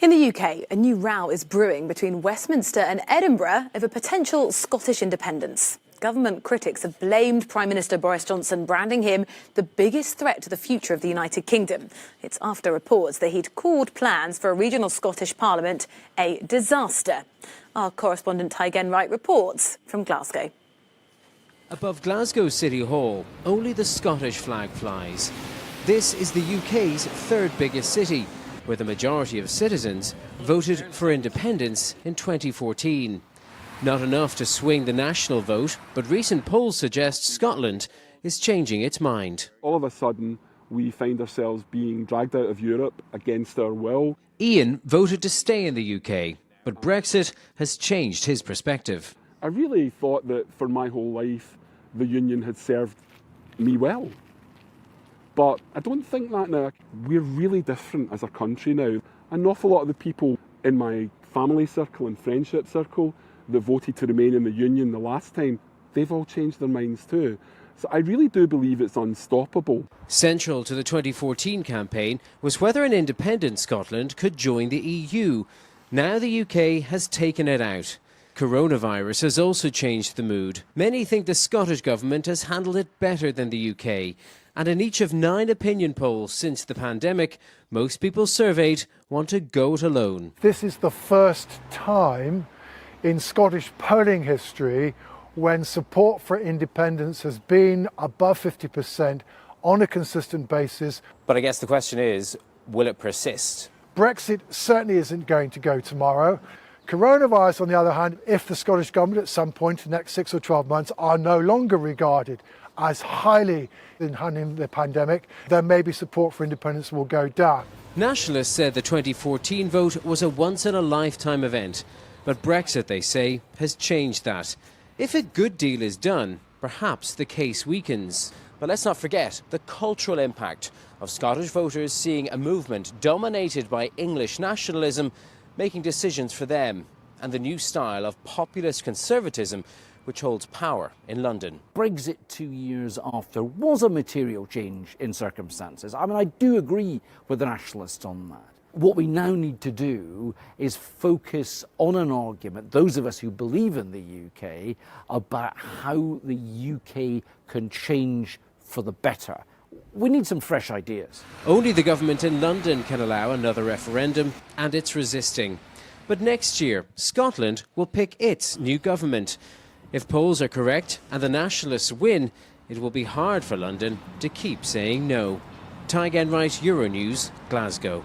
In the UK, a new row is brewing between Westminster and Edinburgh over potential Scottish independence. Government critics have blamed Prime Minister Boris Johnson, branding him the biggest threat to the future of the United Kingdom. It's after reports that he'd called plans for a regional Scottish Parliament a disaster. Our correspondent Tadhg Enright reports from Glasgow. Above Glasgow City Hall, only the Scottish flag flies. This is the UK's third biggest city, where the majority of citizens voted for independence in 2014. Not enough to swing the national vote, but recent polls suggest Scotland is changing its mind. All of a sudden, we find ourselves being dragged out of Europe against our will. Ian voted to stay in the UK, but Brexit has changed his perspective. I really thought that for my whole life, the union had served me well. But I don't think that now. We're really different as a country now. An awful lot of the people in my family circle and friendship circle that voted to remain in the union the last time, they've all changed their minds too. So I really do believe it's unstoppable. Central to the 2014 campaign was whether an independent Scotland could join the EU. Now the UK has taken it out. Coronavirus has also changed the mood. Many think the Scottish government has handled it better than the UK. And in each of 9 opinion polls since the pandemic, most people surveyed want to go it alone. This is the first time in Scottish polling history when support for independence has been above 50% on a consistent basis. But I guess the question is, will it persist? Brexit certainly isn't going to go tomorrow. Coronavirus, on the other hand, if the Scottish government at some point in the next 6 or 12 months are no longer regarded as highly in handling the pandemic, then maybe support for independence will go down. Nationalists said the 2014 vote was a once-in-a-lifetime event. But Brexit, they say, has changed that. If a good deal is done, perhaps the case weakens. But let's not forget the cultural impact of Scottish voters seeing a movement dominated by English nationalism making decisions for them, and the new style of populist conservatism which holds power in London. Brexit 2 years after was a material change in circumstances. I mean, I do agree with the nationalists on that. What we now need to do is focus on an argument, those of us who believe in the UK, about how the UK can change for the better. We need some fresh ideas. Only the government in London can allow another referendum, and it's resisting. But next year, Scotland will pick its new government. If polls are correct and the nationalists win, it will be hard for London to keep saying no. Tadhg Enright, Euronews, Glasgow.